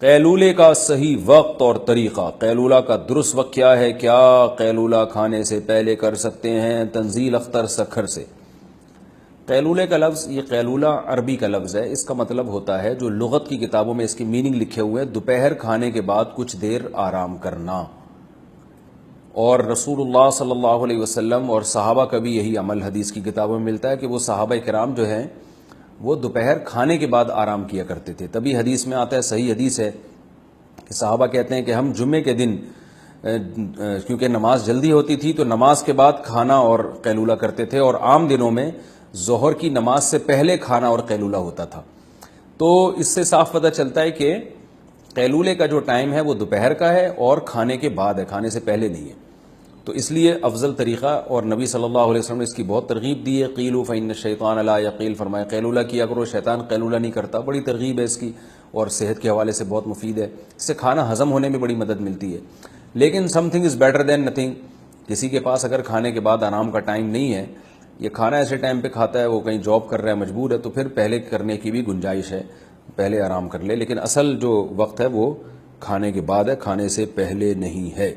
قیلولے کا صحیح وقت اور طریقہ، قیلولہ کا درست وقت کیا ہے؟ کیا قیلولہ کھانے سے پہلے کر سکتے ہیں؟ تنزیل اختر سکھر سے۔ قیلولے کا لفظ، یہ قیلولہ عربی کا لفظ ہے، اس کا مطلب ہوتا ہے، جو لغت کی کتابوں میں اس کی میننگ لکھے ہوئے ہیں، دوپہر کھانے کے بعد کچھ دیر آرام کرنا۔ اور رسول اللہ صلی اللہ علیہ وسلم اور صحابہ کا بھی یہی عمل حدیث کی کتابوں میں ملتا ہے کہ وہ صحابہ کرام جو ہیں وہ دوپہر کھانے کے بعد آرام کیا کرتے تھے۔ تبھی حدیث میں آتا ہے، صحیح حدیث ہے کہ صحابہ کہتے ہیں کہ ہم جمعے کے دن کیونکہ نماز جلدی ہوتی تھی تو نماز کے بعد کھانا اور قیلولہ کرتے تھے، اور عام دنوں میں ظہر کی نماز سے پہلے کھانا اور قیلولہ ہوتا تھا۔ تو اس سے صاف پتہ چلتا ہے کہ قیلولے کا جو ٹائم ہے وہ دوپہر کا ہے اور کھانے کے بعد ہے، کھانے سے پہلے نہیں ہے۔ تو اس لیے افضل طریقہ، اور نبی صلی اللہ علیہ وسلم نے اس کی بہت ترغیب دی ہے، قیلوا فإن الشیطان لا یقیل، فرمایا قیلولہ کیا کرو، شیطان قیلولہ نہیں کرتا۔ بڑی ترغیب ہے اس کی، اور صحت کے حوالے سے بہت مفید ہے، اس سے کھانا ہضم ہونے میں بڑی مدد ملتی ہے۔ لیکن some thing is better than nothing, کسی کے پاس اگر کھانے کے بعد آرام کا ٹائم نہیں ہے، یہ کھانا ایسے ٹائم پہ کھاتا ہے، وہ کہیں جاب کر رہا ہے، مجبور ہے، تو پھر پہلے کرنے کی بھی گنجائش ہے، پہلے آرام کر لے، لیکن اصل جو وقت ہے وہ کھانے کے بعد ہے، کھانے سے پہلے نہیں ہے۔